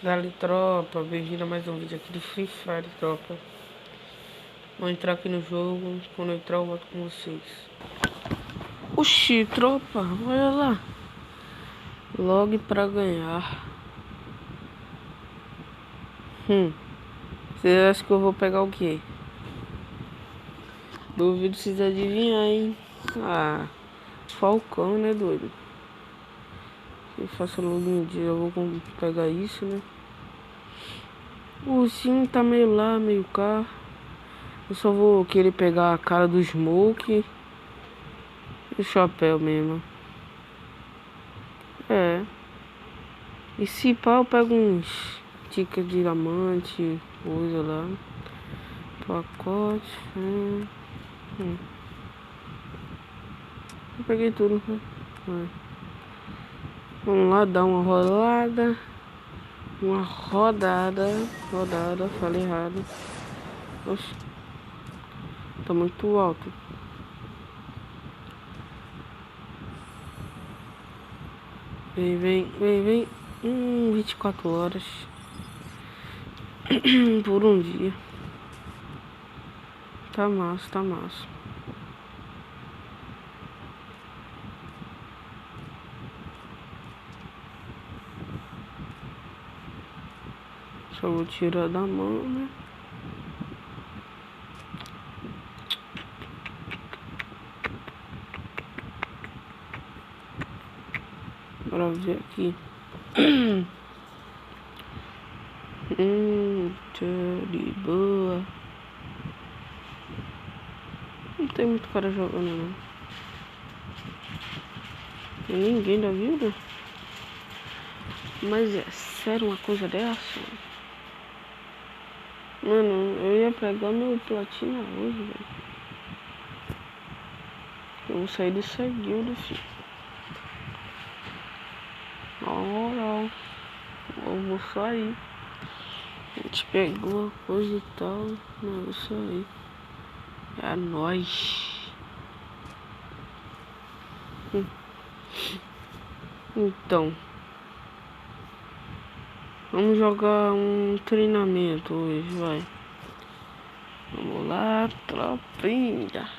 Dali, tropa, bem-vindo a mais um vídeo aqui do Free Fire, tropa. Vou entrar aqui no jogo, quando eu entrar eu volto com vocês. Oxi, tropa, olha lá. Log pra ganhar. Vocês acham que eu vou pegar o quê? Duvido vocês adivinharem, hein? Ah, Falcão, né, doido? Se eu faço logo um dia, eu vou pegar isso, né? O ursinho tá meio lá, meio cá. Eu só vou querer pegar a cara do Smoke e o chapéu mesmo. É. E se pá, eu pego uns tickets de diamante, coisa lá. Pacote. Eu peguei tudo, né? Vamos lá, dar uma rolada. Uma rodada. Rodada, falei errado. Oxe. Tá muito alto. Vem, vem, vem, vem. 24 horas. Por um dia. Tá massa, tá massa. Só vou tirar da mão, né? Bora ver aqui. De boa. Não tem muito cara jogando, não. Tem ninguém da vida. Mas é sério uma coisa dessa? Mano, eu ia pegar meu platina hoje, velho. Eu vou sair dessa guilda, filho. Na moral. Eu vou sair. A gente pegou a coisa e tal. Mas eu vou sair. É nóis. Então. Vamos jogar um treinamento hoje, vai. Vamos lá, tropinha.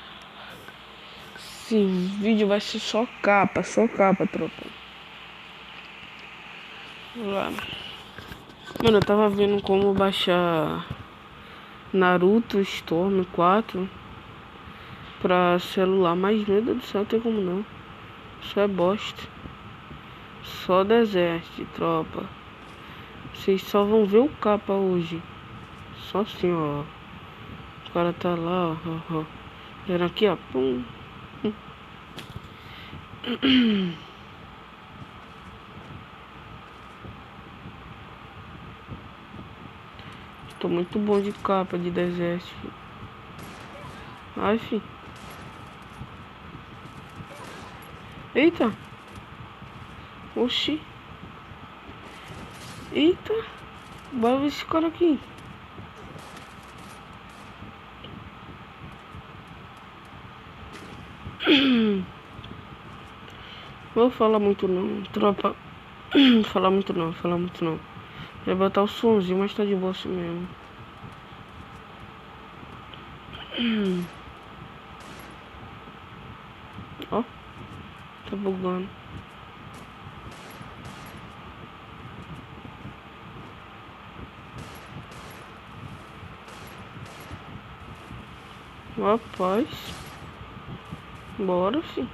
Sim, o vídeo vai ser só capa, tropa. Vamos lá. Mano, eu tava vendo como baixar Naruto Storm 4 pra celular, mas meu Deus do céu, não tem como não. Só é bosta. Só deserto, tropa. Vocês só vão ver o capa hoje. Só assim, ó. O cara tá lá, ó. Vendo aqui, ó. Pum. Tô muito bom de capa de deserto. Ai, fi. Eita. Oxi. Eita. Bora ver esse cara aqui. Vou falar muito não, tropa. Falar muito não. Vai botar o somzinho, mas tá de boa assim mesmo. Ó. Tá bugando. Rapaz. Bora, filho.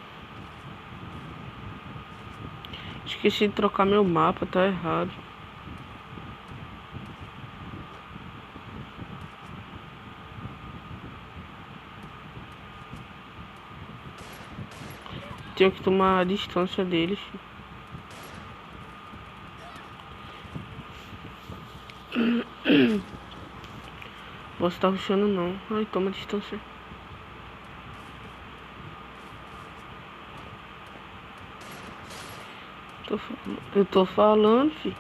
Esqueci de trocar meu mapa, tá errado. Tenho que tomar a distância deles. Você tá rushando não. Ai, toma distância. Eu tô falando, filho.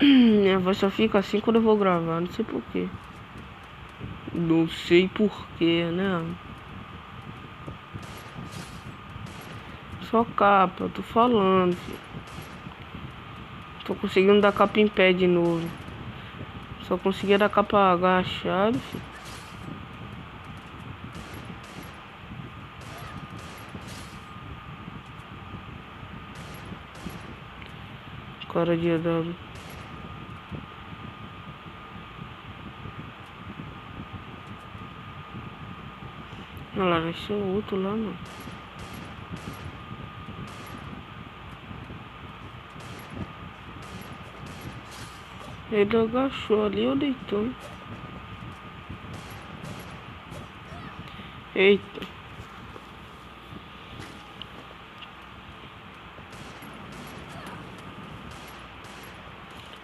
Minha voz só fica assim quando eu vou gravar, não sei porquê. Não sei porquê, né? Só capa, tô falando, filho. Tô conseguindo dar capa em pé de novo. Só conseguia dar capa agachado, filho. Cara de AW. Olha lá, esse é o outro lá, mano. Ele agachou ali ou deitou? Eita.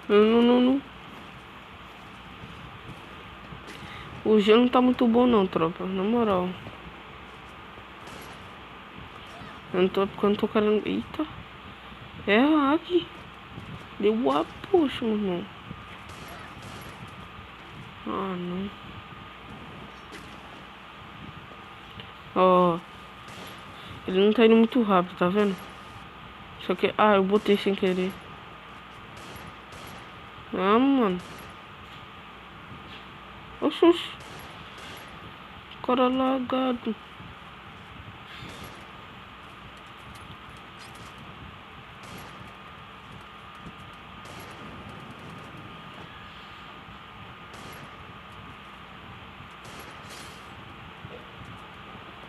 Não, não, não. O gelo não tá muito bom não, tropa. Na moral. Eu não tô querendo... Eita. É hack. Deu a puxa, meu irmão. Ah, não. Ó. Ele não tá indo muito rápido, tá vendo? Só que... Ah, eu botei sem querer. Ah, mano. Oxi, oxi. Cara lagado.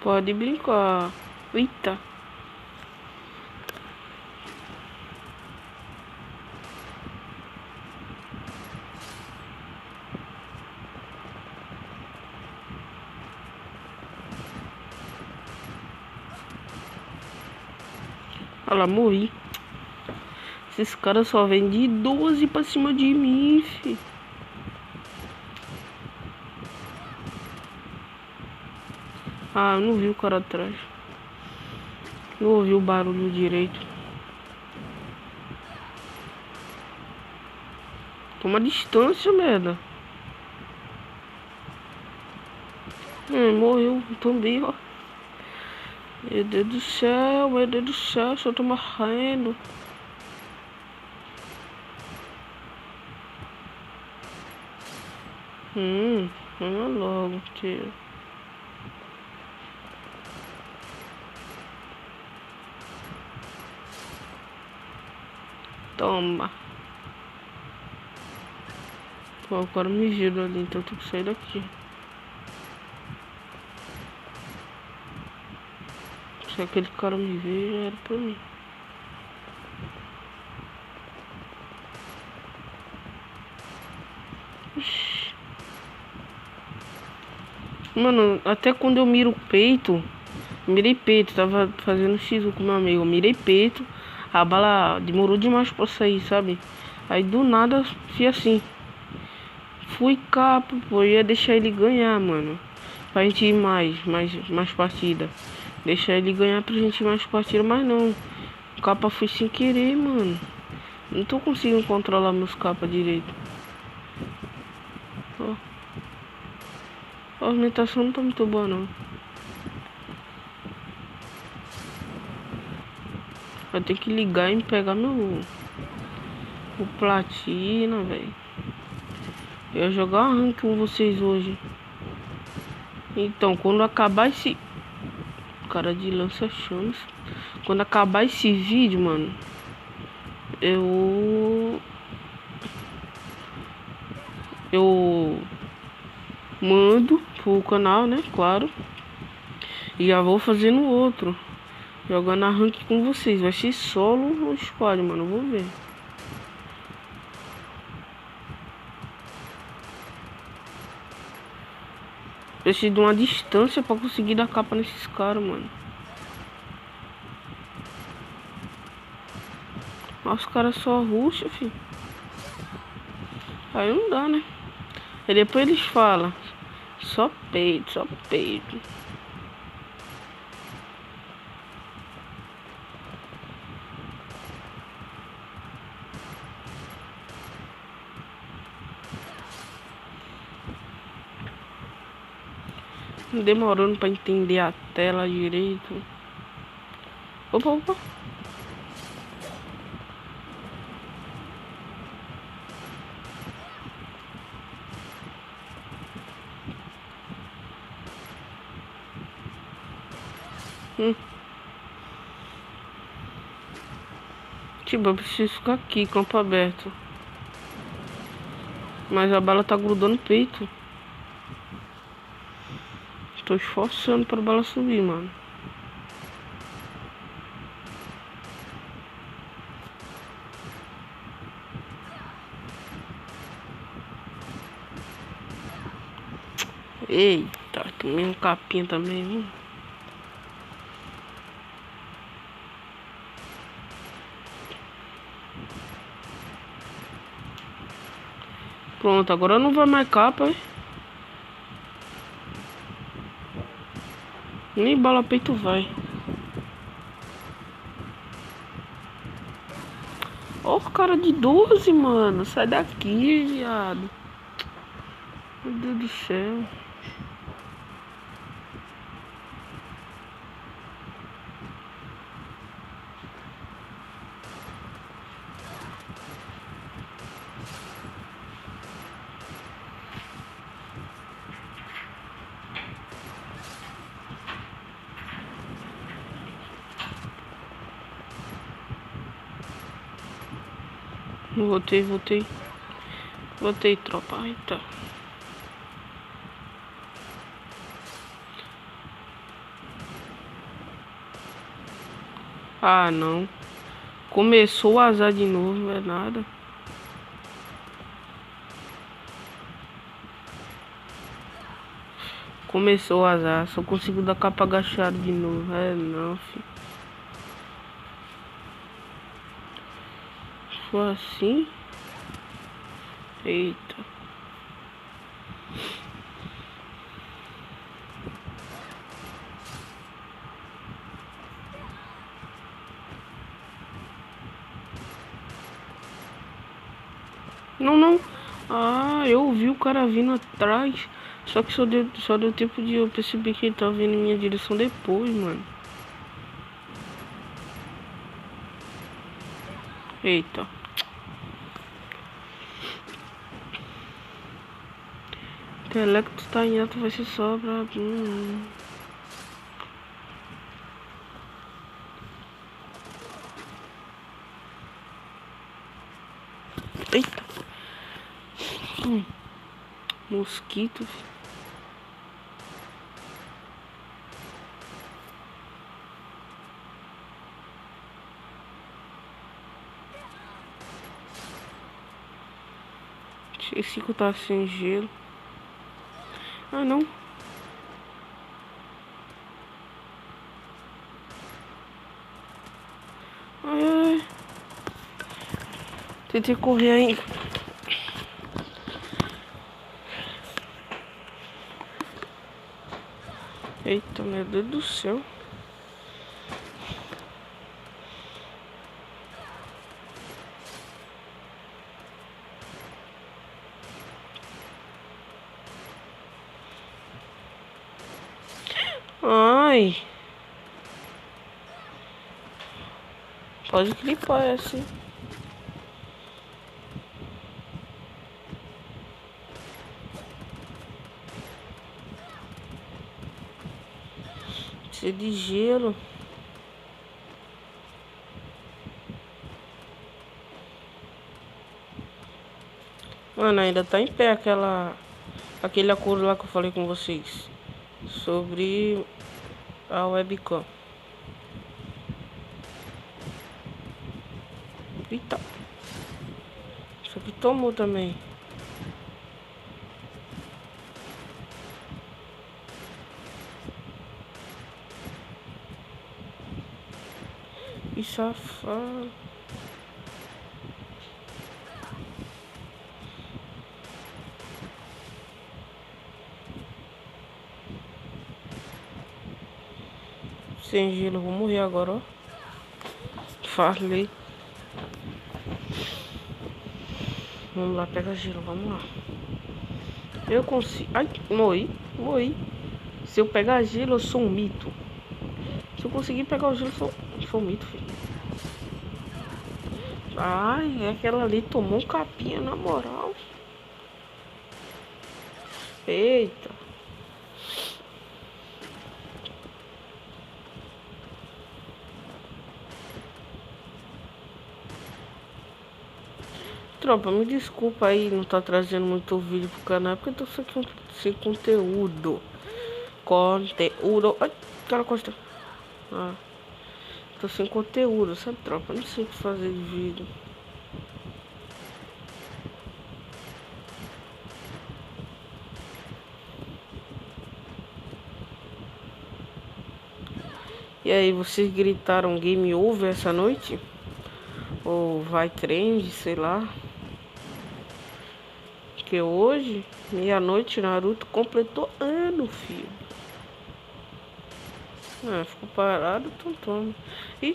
Pode brincar. Eita. Olha lá, morri. Esses caras só vêm de 12 pra cima de mim, fi. Ah, eu não vi o cara atrás. Não ouvi o barulho direito. Toma distância, merda. Morreu também, ó. Meu Deus do céu, meu Deus do céu, só tô morrendo. Vamos logo, tio. Toma. Pô, o cara me gira ali, então eu tenho que sair daqui. Se aquele cara me ver, já era pra mim. Ixi. Mano, até quando eu miro o peito, mirei peito, tava fazendo X1 com meu amigo, mirei peito, a bala demorou demais pra sair, sabe? Aí do nada, fui assim. Fui capa, pô, ia deixar ele ganhar, mano. Pra gente ir mais partida. Deixar ele ganhar pra gente ir mais partida, mas não. O capa foi sem querer, mano. Não tô conseguindo controlar meus capas direito. Ó. A movimentação não tá muito boa, não. Eu tenho que ligar e pegar o platina, velho. Eu ia jogar um rank com vocês hoje. Então, quando acabar esse... Cara de lança-chamas. Quando acabar esse vídeo, mano, eu mando pro canal, né? Claro. E já vou fazendo outro. Jogando a rank com vocês. Vai ser solo ou squad, mano. Vou ver. Preciso de uma distância pra conseguir dar capa nesses caras, mano. Mas os caras só rusham, filho. Aí não dá, né? Aí depois eles falam. Só peito, só peito. Demorando pra entender a tela direito. Opa, opa. Tipo, eu preciso ficar aqui, campo aberto. Mas a bala tá grudando no peito. Tô esforçando pra bala subir, mano. Eita, tomei um capinha também, viu? Pronto, agora não vai mais capa, hein? Nem bala peito vai. Ó, o cara de 12, mano. Sai daqui, viado. Meu Deus do céu. Voltei. Voltei, tropa. Eita. Ah, não. Começou o azar de novo, não é nada. Começou o azar, só consigo dar capa agachada de novo. É, não, filho. Foi assim? Eita. Não, não. Ah, eu ouvi o cara vindo atrás. Só que só deu tempo de eu perceber que ele tava vindo em minha direção depois, mano. Eita. Intelecto tá em alto, vai ser sobra. Eita. Mosquito. Esse que tá sem gelo. Ah, não. Ai, ai. Tentei correr ainda. Eita, meu Deus do céu. Ai. Pode clipar essa. Precisa de gelo. Mano, ainda tá em pé aquele acordo lá que eu falei com vocês. Sobre a webcam. Eita. Isso aqui tomou também. Que safado. Sem gelo, vou morrer agora, ó. Falei. Vamos lá, pega gelo, vamos lá. Eu consigo. Ai, morri. Se eu pegar gelo, eu sou um mito. Se eu conseguir pegar o gelo, eu sou um mito, filho. Ai, aquela ali tomou um capinha, na moral. Eita. Tropa, me desculpa aí não tá trazendo muito vídeo pro canal, porque eu tô sem conteúdo. Conteúdo. Ai, cara, costa. Ah, tô sem conteúdo, sabe, tropa? Não sei o que fazer de vídeo. E aí, vocês gritaram game over essa noite? Ou vai trend, sei lá. Porque hoje, meia-noite, Naruto completou ano, filho. Ah, ficou parado, então toma. Ih.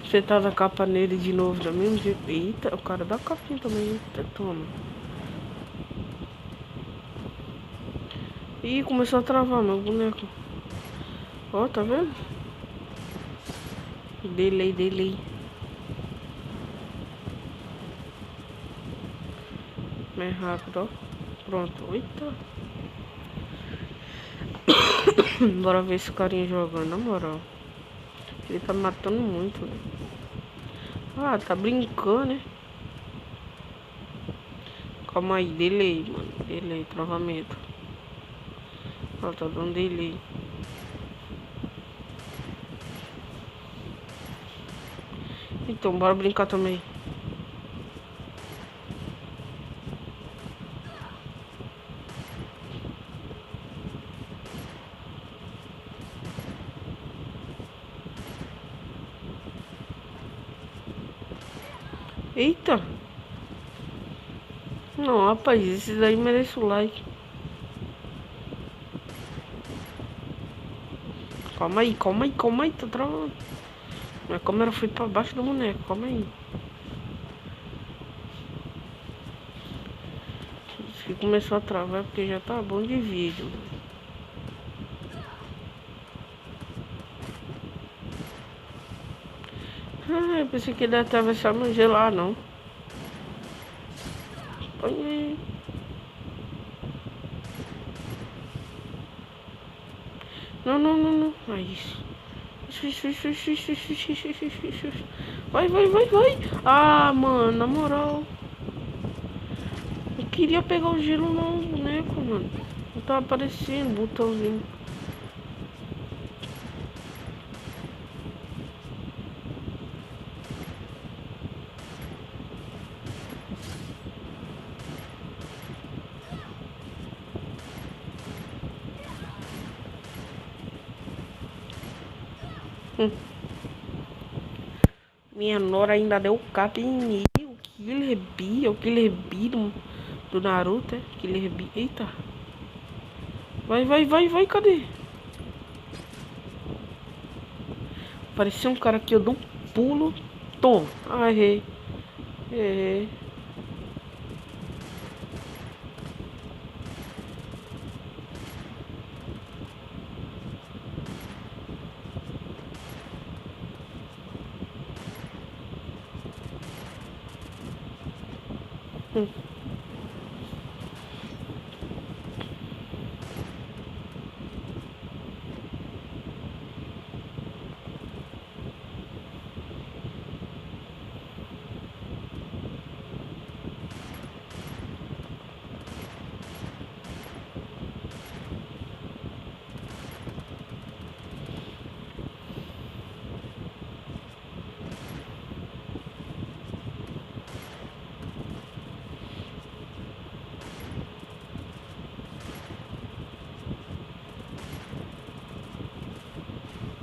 Você tá da capa nele de novo, do mesmo jeito. Eita, o cara dá capinha também. Eita, toma. Ih, começou a travar meu boneco. Ó, tá vendo? Delay. Mais rápido, ó. Pronto. Eita. Bora ver esse carinha jogando, na moral. Ele tá matando muito, velho. Ah, tá brincando, né? Calma aí, delay, mano. Delay, travamento. Ó, tá dando delay. Então, bora brincar também. Eita. Não, rapaz, esses aí merecem o like. Calma aí, tá travando. Minha câmera foi pra baixo do boneco, calma aí. Se começou a travar é porque já tá bom de vídeo. Ah, eu pensei que ele ia atravessar no gelo lá, não. Olha aí. Não. Aí. Vai. Ah, mano, na moral. Eu queria pegar o gelo no boneco, mano. Não tava aparecendo, botãozinho. Minha nora ainda deu cap em mim. O Killer Bee do Naruto, é? Killer Bee. Eita. Vai, cadê? Parecia um cara que eu dou um pulo. Tom. Ah, errei. Errei.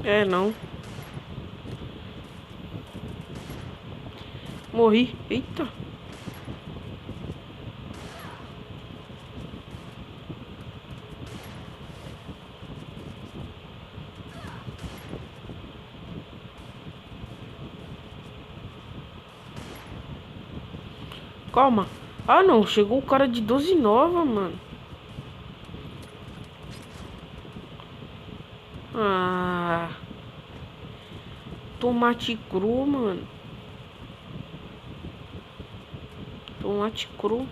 É, não. Morri. Eita. Calma. Ah, não. Chegou o cara de 12 nova, mano. Ah. Tomate cru, mano. Tomate cru.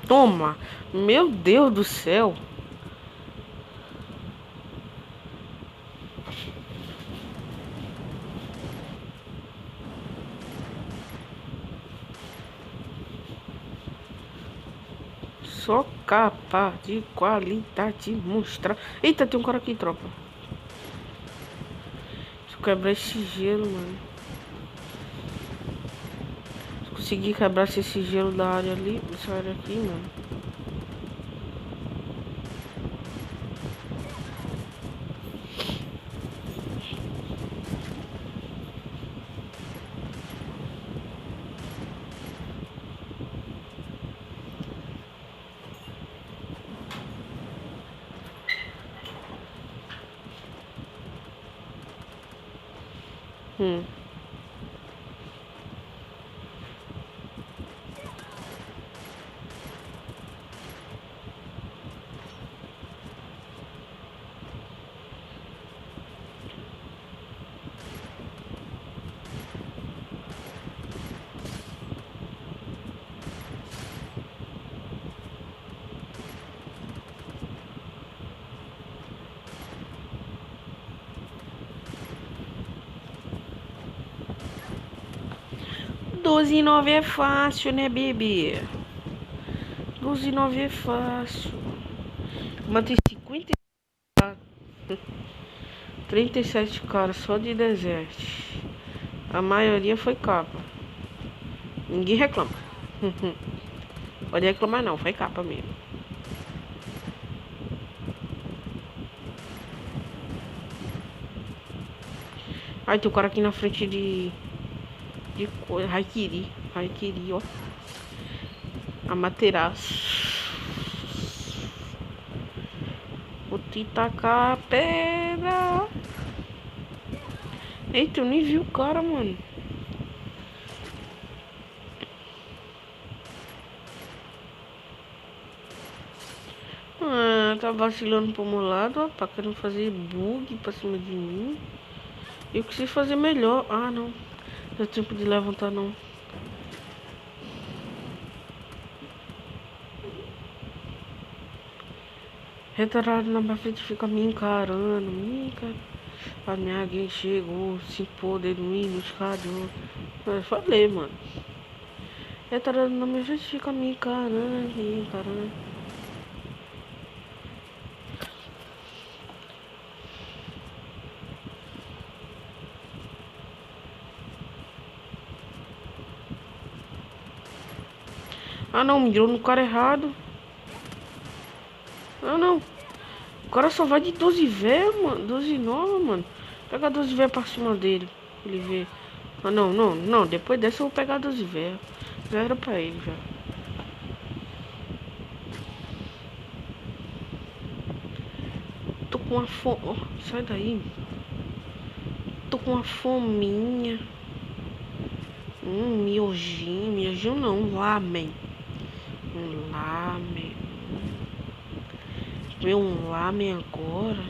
Toma. Meu Deus do céu. Só capa de qualidade mostrar. Eita, tem um cara aqui, tropa. Deixa eu quebrar esse gelo, mano. Se conseguir quebrar esse gelo da área ali, essa área aqui, mano. Hum. Doze e 9 é fácil, né, bebê? 12 e 9 é fácil. Matei 37 caras só de deserto. A maioria foi capa. Ninguém reclama. Pode reclamar não, foi capa mesmo. Ai, tem um cara aqui na frente de coisa. Haikiri, ó. Amaterasu. Vou te tacar a pedra. Eita, eu nem vi o cara, mano. Ah, tá vacilando pro meu lado, ó. Pra querendo fazer bug pra cima de mim. Eu preciso fazer melhor. Ah, não. Não deu tempo de levantar, não. Retardado na minha frente fica me encarando. A minha alguém chegou, se poder no nos cadê? Eu falei, mano. Retardado na minha frente fica me encarando. Ah, não, mirou no cara errado. Ah, não. O cara só vai de 12 velho, mano. 12 nova, mano. Pega 12 velho pra cima dele. Ele vê. Ah, não, não, não. Depois dessa eu vou pegar 12 velho. Já era pra ele, já. Tô com uma fome. Oh, sai daí. Tô com uma fominha. Miojinho. Miojinho não, um lamen. Um lamen. Comer um lamen agora.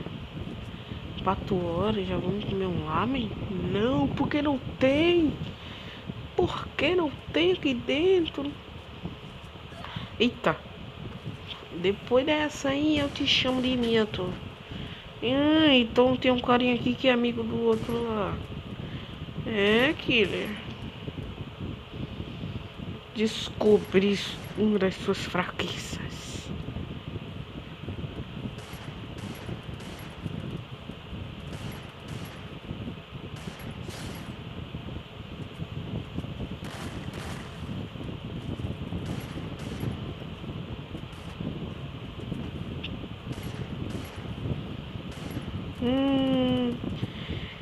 4 horas, já vamos comer um lamen? Não, porque não tem. Por que não tem aqui dentro? Eita. Depois dessa aí eu te chamo de mito. Ah, então tem um carinha aqui que é amigo do outro lá. É, killer. Descobri uma das suas fraquezas.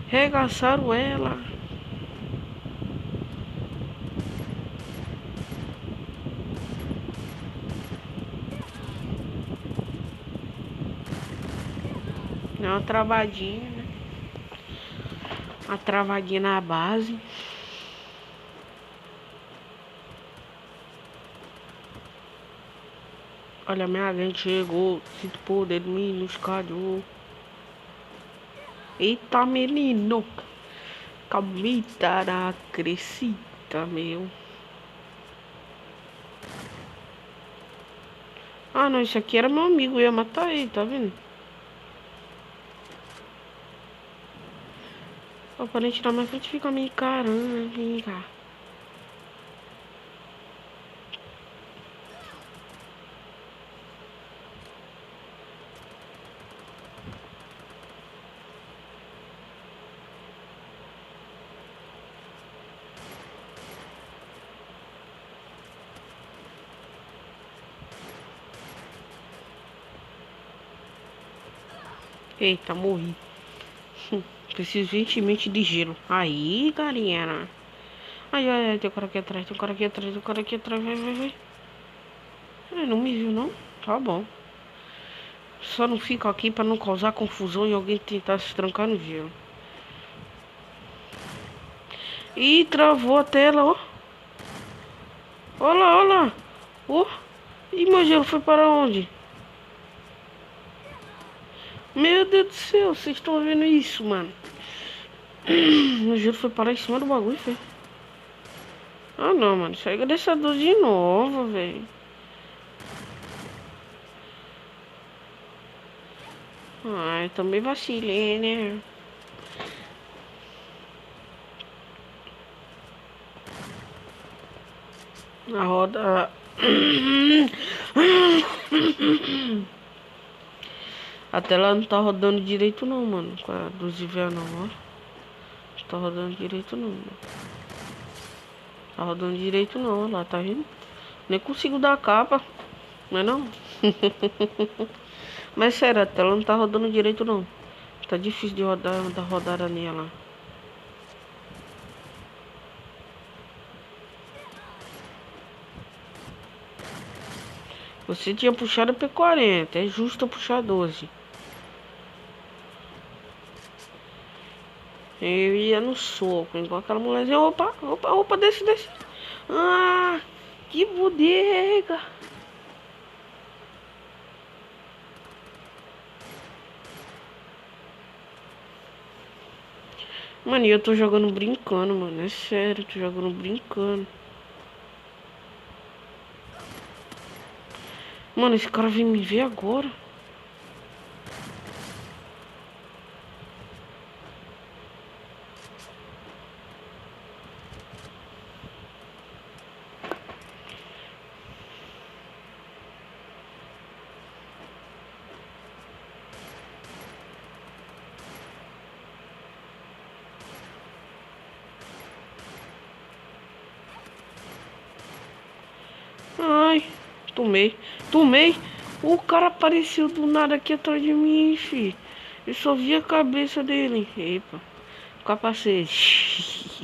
Regaçaram ela. Deu uma travadinha, né? Uma travadinha na base. Olha, minha gente chegou. Sinto poder me nos calhou. Eita, menino. Calmita na crescita, meu. Ah, não, isso aqui era meu amigo, eu ia matar ele, tá vendo? O oponente na minha frente fica me encarando, vem cá. Eita, morri. Preciso urgentemente de gelo. Aí, galera. Ai, ai, ai, tem um cara aqui atrás, tem um cara aqui atrás, tem um cara aqui atrás, vai, vai, vai. Não me viu, não? Tá bom. Só não fico aqui pra não causar confusão e alguém tentar se trancar no gelo. Ih, travou a tela, ó. Olha lá, olha lá. Ó. Ih, meu gelo foi para onde? Meu Deus do céu, vocês estão vendo isso, mano? Meu gelo foi parar em cima do bagulho, foi. Ah, não, mano. Chega dessa dor de novo, velho. Ai, também vacilei, né? A roda. A tela não tá rodando direito não, mano. Com a luz de véu não, ó. Não tá rodando direito não, mano. Tá rodando direito não, ó lá, tá vendo? Nem consigo dar a capa. Não é não? Mas sério, a tela não tá rodando direito não. Tá difícil de rodar, dar rodada nela. Você tinha puxado P40, é justo eu puxar 12. Eu ia no soco, enquanto aquela mulherzinha, opa, opa, opa, desce, desce. Ah, que bodega. Mano, e eu tô jogando brincando, mano, é sério, tô jogando brincando. Mano, esse cara vem me ver agora. Ai, tomei, tomei. O cara apareceu do nada aqui atrás de mim, fi. Eu só vi a cabeça dele. Epa, capacete.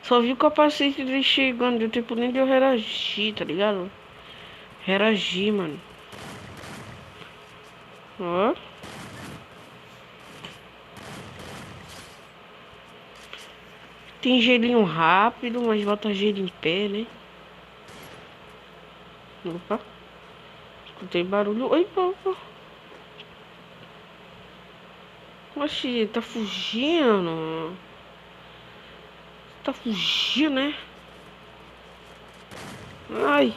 Só vi o capacete dele chegando. Deu tempo nem de eu reagir, tá ligado? Reagir, mano. Ó. Tem gelinho rápido, mas bota gelo em pé, né? Opa, escutei barulho. Oi, opa. Oxi, tá fugindo. Tá fugindo, né? Ai.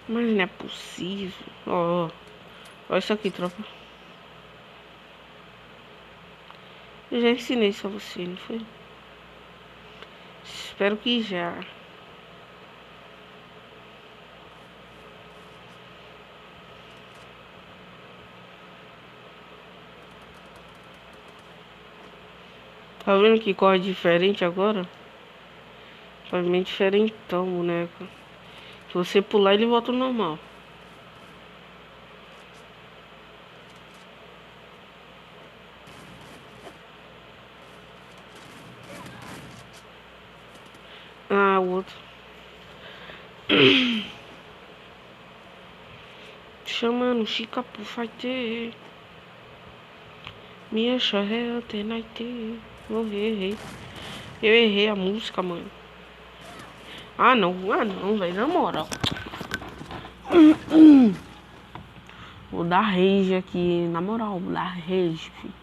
Mas não é possível. Ó, ó isso aqui, tropa. Eu já ensinei isso a você, não foi? Espero que já. Tá vendo que corre diferente agora? Tá bem diferentão, boneco. Se você pular, ele volta ao normal. Ah, o outro. Chamando Chica pro fight. Minha chorrel tem night. Eu errei. Eu errei a música, mano. Ah, não, velho, na moral. Vou dar rage aqui, na moral, vou dar rage, filho.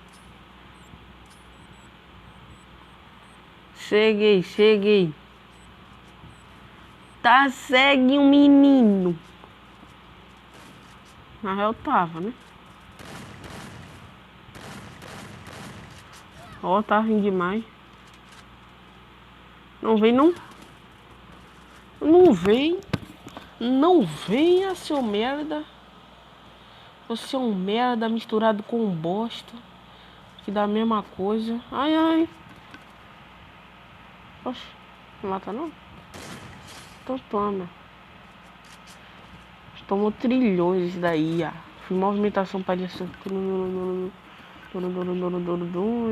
Cheguei, cheguei. Tá, segue um menino. Na real tava, né? Ó, tá rindo demais. Não vem, não? Não vem. Não venha, seu merda. Você é um merda misturado com um bosta. Que dá a mesma coisa. Ai, ai. Oxe, não mata não? Então toma. Tomou trilhões isso daí, ó. Fui movimentação pra ele assim.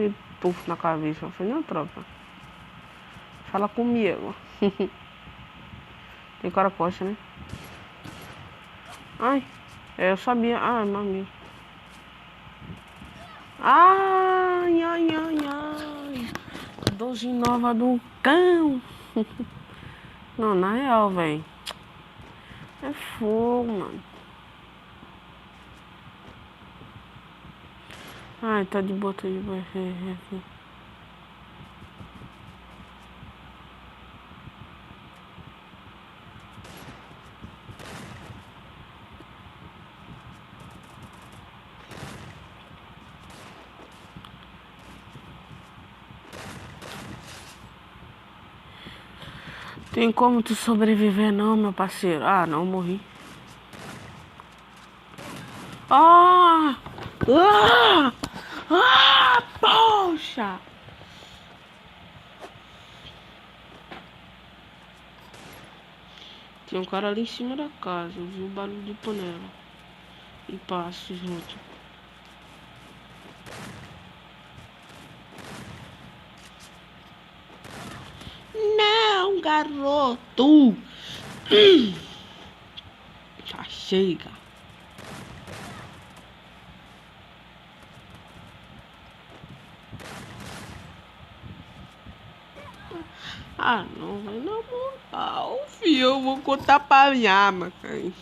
E puf na cabeça. Foi não, tropa. Fala comigo. Tem cara coxa, né? Ai, eu sabia. Ah, mami. Ai, ai, ai, ai. Doze nova do cão. Não, na real, velho. É fogo, mano. Ai, tá de boa, tá de boa. Tem como tu sobreviver não, meu parceiro? Ah, não, morri. Ah! Ah! Ah! Poxa! Tem um cara ali em cima da casa, eu vi o barulho de panela. E passo junto. Não, garoto! Já chega. Ah, não, vai na moral, filho. Eu vou contar pra minha mãe.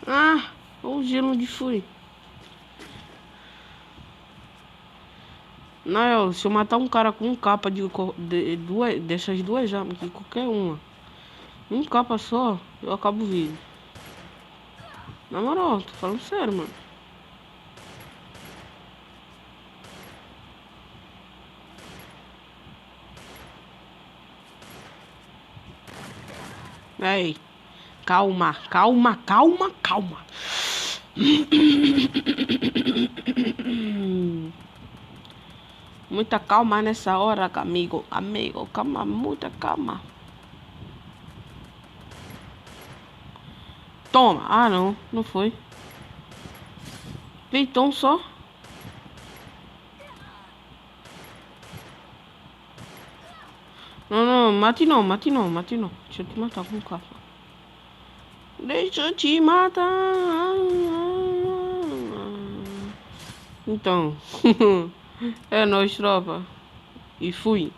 Ah, olha o gelo onde fui. Não, se eu matar um cara com um capa dessas duas armas aqui, qualquer uma. Um capa só, eu acabo o vídeo. Na moral, tô falando sério, mano. Ei, calma, calma, calma, calma. Muita calma nessa hora, amigo. Amigo, calma, muita calma. Toma. Ah, não, não foi. Então só. Não, não, mate não, mate não, mate não. Deixa eu te matar com capa. Deixa eu te matar. Então. É nóis, tropa. E fui.